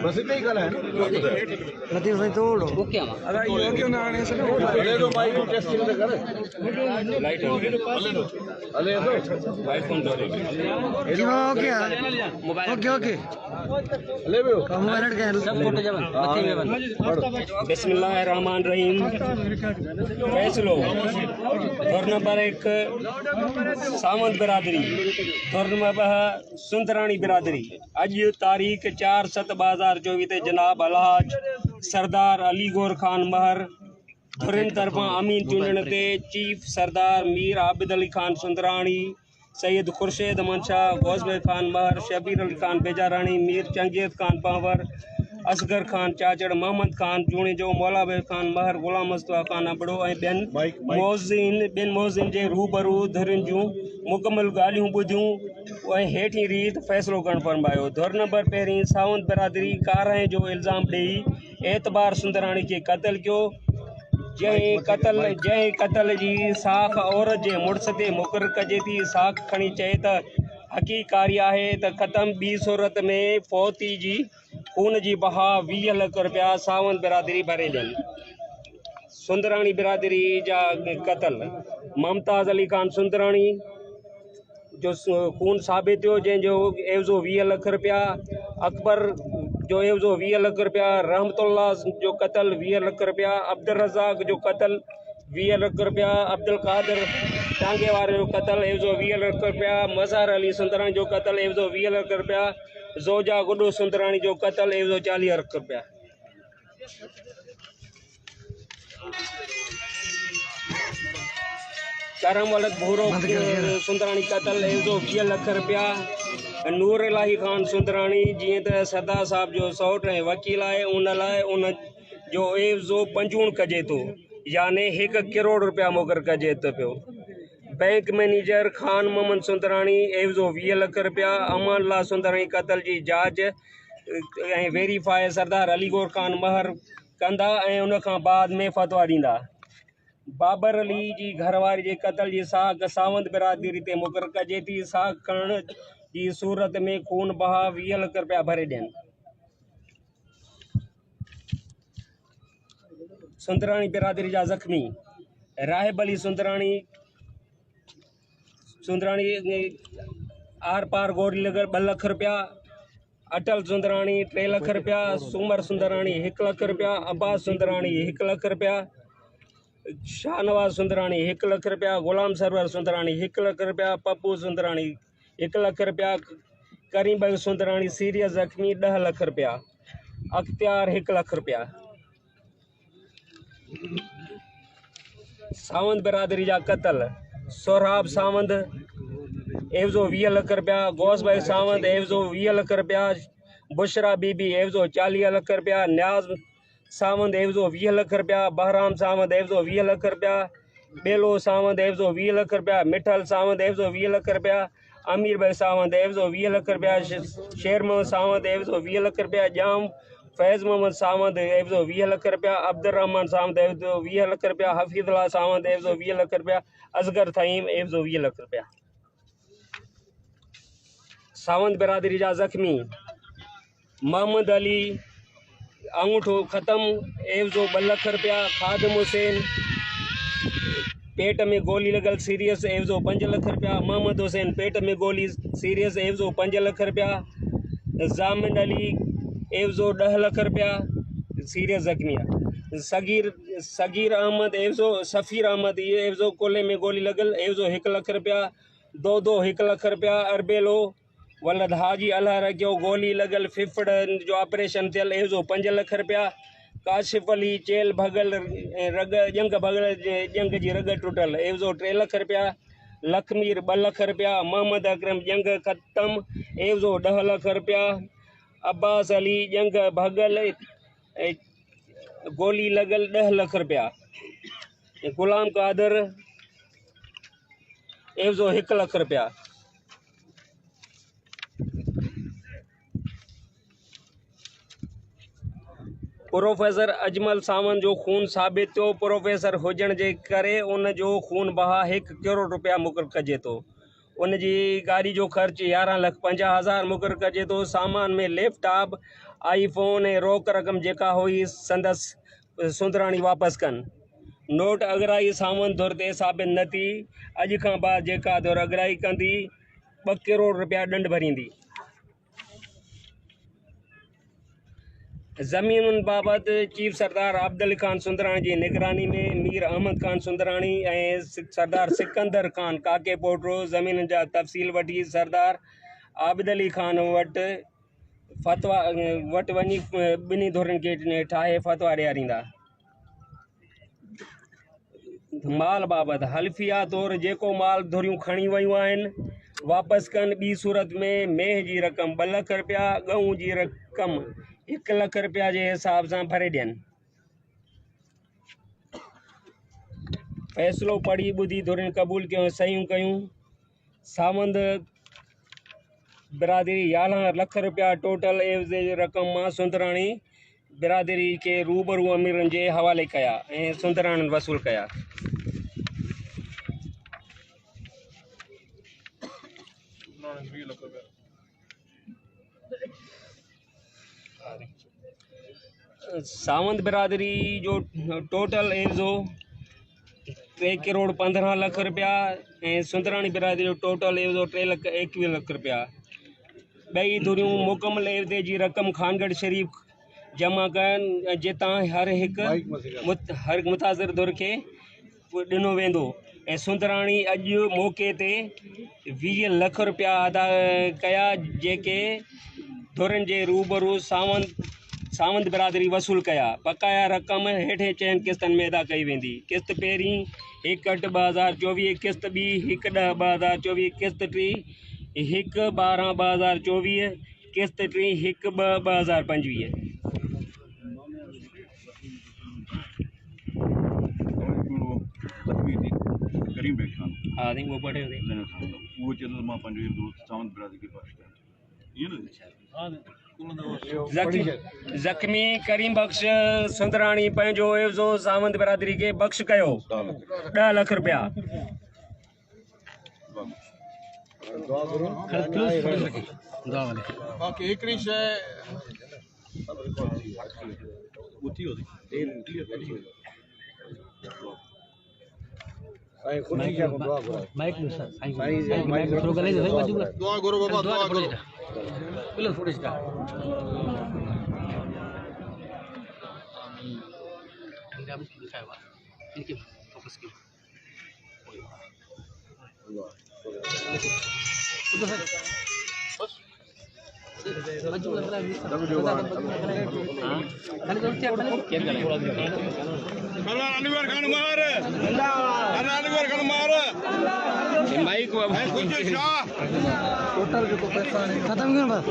बस इतना ही गल है लतीफ भाई तोड़ ओके अगर ये क्यों ना आने से ले दो भाई टेस्टिंग कर लाइट अले तो भाई फोन दो ओके ओके ओके ले भी मोबाइल के सब फोटो जब मथे में बंद बिस्मिल्लाहिर रहमानिर रहीम फैसलो दौर नंबर 1 सावंत बिरादरी दौर नंबर 2 सुंदरानी बिरादरी अज तारीख 4/7/2024 ते जनाब अलहाज सरदार अली गौर खान महर धुरिन तरफा अमीन चूंडण ते चीफ सरदार मीर आबिद अली खान सुंदरानी सैयद खुर्शीद अमन शाह गौसबे खान महर Shabir Ali Khan बेजारानी Mir Genghis Khan power Asghar Khan चाचड़ Mohammad Khan जूणे जो मौलाबे खान महर गुलाम मुस्तफा खान अबड़ो बेन मोहसिन जे रूबरू धुरिन जूं मुकम्मल ॻाल्हियूं ॿुधियूं हेठी रीत फ़ैसिलो करणु फरमायो। धुर नंबर पहिरीं सावंत बिरादरी कारहां जो इल्ज़ाम ॾेई एतबार सुंदरानी खे क़त्ल कयो जंहिं क़त्ल जी साख औरत जे मुड़ुस ते मुक़ररु कजे थी। साख खणी चए त हक़ीक़ारी आहे त ख़तम ॿी सूरत में फौती जी खून जी बहा 20 लख रुपया सावंत बिरादरी भरे ॾियनि। सुंदरानी बिरादरी जा क़त्ल मुमताज़ अली खान सुंदरानी जो खून साबित थियो जंहिंजो एवज़ो 20 लख रुपया अकबर जो एवज़ो 20 लख रुपया रहमतुल्लाह जो क़त्ल 20 लख रुपया अब्दुल रज़ाक जो क़त्ल 20 लख रुपया अब्दुल कादिर टांगे वारे जो क़त्ल एवज़ो 20 लख रुपया मज़हर अली सुंदरानी जो क़त्ल एवज़ो 20 लख रुपया ज़ोजा गुड्डू सुंदरानी जो क़त्ल एवज़ो 40 लख रुपया। करम वलद भूरो सुंदरानी क़त्ल एवज़ो 20 लख रुपया। नूर इलाही खान सुंदरानी जीअं त सरदार साहब जो सौट ऐं वकील आहे उन लाइ उन जो एवज़ो पंजूण कजे थो यानी 1 करोड़ रुपया मुक़ररु कजे थो पियो। बैंक मैनेजर खान मोहम्मद सुंदरानी एवज़ो 20 लख रुपया अमान ला सुंदरानी क़त्ल जी जांच ऐं वेरीफाई सरदार अली गौर खान महर कंदा ऐं उन खां बाद में फतवा ॾींदा। बाबर अली जी घरवारी जे क़त्ल जी साख सावंत बिरादरी ते मुक़ररु कजे थी। साख खणण जी सूरत में खून बहा 20 लख रुपया भरे ॾियनि। सुंदरानी बिरादरी जा ज़ख्मी राहिब अली सुंदरानी आर पार गोली लॻल 2 लख रुपया अटल सुंदरानी 3 लख रुपया सूमर सुंदरानी 1 लख रुपया अब्बास सुंदरानी 1 लख रुपया शाहनवाज सुंदरानी 1 लख रुपया गुलाम सरवर सुंदरानी 1 लख रुपया पप्पू सुंदरानी 1 लख रुपया करीम भाई सुंदरानी सीरियस ज़ख्मी 10 लख रुपया अख्तियार 1 लख रुपया। सावंत बिरादरी जा क़त्ल सोहराब सावंत एवज़ो 20 लख रुपया गौस भाई सावंत एवज़ो 20 लख रुपया बुशरा बीबी एवज़ो 40 लख रुपया न्याज सावंत एवज़ो 20 लख रुपया बहराम सावंत एवज़ो 20 लख रुपया बेलो सावंत एवज़ो 20 लख रुपया मिठल सावंत एवज़ो 20 लख रुपया अमीर भाई सावंत एवज़ो 20 लख रुपया शेर मोहम्मद सावंत एवज़ो 20 लख रुपया जाम फैज़ मोहम्मद सावंत एवज़ो 20 लख रुपया अब्दुलरहमान सावंत एवज़ो 20 लख रुपया हफीज़ुल्लाह सावंत एवज़ो 20 लख रुपया असगर थईम एवज़ो 20 लख रुपया। सावंत बिरादरी जा ज़ख्मी मोहम्मद अली अंगूठो ख़त्म एवज़ो 2 लख रुपया खादिम हुसैन पेट में गोली लॻल सीरियस एवज़ो 5 लख रुपया मोहम्मद हुसैन पेट में गोली सीरियस एवज़ो 5 लख रुपया जामिन अली एवज़ो 10 लख रुपया सीरियस ज़ख्मी सगीर अहमद एवज़ो सफ़ीर अहमद ये एवज़ो कोले में गोली लॻल एवज़ो 1 लख रुपया दो 1 लख रुपया अरबेलो वलद हाजी अल्लाह जो गोली लॻल फिफड़ जो ऑपरेशन थियल एवज़ो 5 लख रुपया काशिफ अली चेल भगल जंग भगल जंग जी रग टुटल एवज़ो 3 लख रुपया लखमीर 2 लख रुपया मोहम्मद अकरम जंग ख़त्म एवज़ो 10 लख रुपया अब्बास अली जंग भगल गोली लॻल 10 लख रुपया गुलाम कादर एवज़ो 1 लख रुपया। प्रोफेसर अजमल सावंत जो खून साबित थियो प्रोफेसर हुजण जे करे उन जो खून बहा 1 करोड़ रुपया मुक़ररु कजे थो। उन जी गाड़ी जो ख़र्च 11,50,000 मुक़ररु कजे थो। सामान में लैपटॉप, आईफोन ऐं रोक रक़म जेका हुई संदसि सुंदराणी वापसि कनि। नोट अगराई सामान धुर ते साबित न थी। अॼु खां बाद जेका धुर अगराई कंदी 2 करोड़ रुपया ॾंढ भरींदी। ज़मीनुनि बाबति चीफ सरदार आबिदअली ख़ान सुंदराणी जी निगरानी में मीर अहमद ख़ान सुंदराणी ऐं सरदार सिकंदर ख़ान काके पोटरो ज़मीन जा तफ़सील वठी सरदार आबिदअली ख़ान वटि वञी ॿिन्ही धुरनि खे ठाहे फ़तवा ॾियारींदा। माल बाबति हल्फिया तौरु जेको माल धुरियूं खणी वियूं आहिनि वापसि कनि। ॿी सूरत में मेह जी रक़म 2 लख रुपया, गऊं जी रक़म 1 लख रुपया जे हिसाब सां भरे ॾियनि। फ़ैसिलो पढ़ी ॿुधी धुरियुनि क़बूल कयूं, सहियूं कयूं। सावंद बिरादरी 11 लख रुपया टोटल एवज़े रक़म मां सुंदराणी बिरादरी के रूबरू अमीरनि जे हवाले कया ऐं सुंदराणियुनि वसूल कया। सावंत बिरादरी जो टोटल एवज़ो 3 करोड़ 15 लख रुपया ऐं सुंदराणी बिरादरी जो टोटल एवज़ो 3 लख 21 लख रुपया। ॿई धुरियूं मुकमल एवज़े जी रक़म खानगढ़ शरीफ़ जमा कनि जितां हर मुताज़िर धुर खे ॾिनो वेंदो ऐं सुंदराणी अॼु मौक़े ते 20 लख रुपया अदा कया जेके धुरनि जे रूबरू सावंत बिरादरी वसूल कया। बकाया रक़म हेठे चयनि किस्तनि में अदा कई वेंदी। किस्त पहिरीं 1/8/2024, किस्त ॿी 1/10/2024, किस्त टी 1/12/2024, किस्त टी 1/2/2025। हाँ नहीं वो पढ़े वो चैनल मां पंहिंजो दोस्त सावंत बिरादरी के पास ज़ख्मी करीम बख्श सुंदराणी पंहिंजो एवज़ो सावंत बिरादरी खे बख्श कयो 10 लख रुपया। बाक़ी हिकिड़ी शइ माइक में सर माइक थोड़ा गले से बाजू दुआ करो बाबा, दुआ करो। बिल्कुल थोड़ी सी ठंडा में लिखा हुआ इनके फोकस के उधर सर बाजू लग रहा है खाली तो क्या अल्लाह अनवर खान मार, अल्लाह अनवर खान मार माइक कुछ शाह टोटल जो पैसा खत्म क्यों बस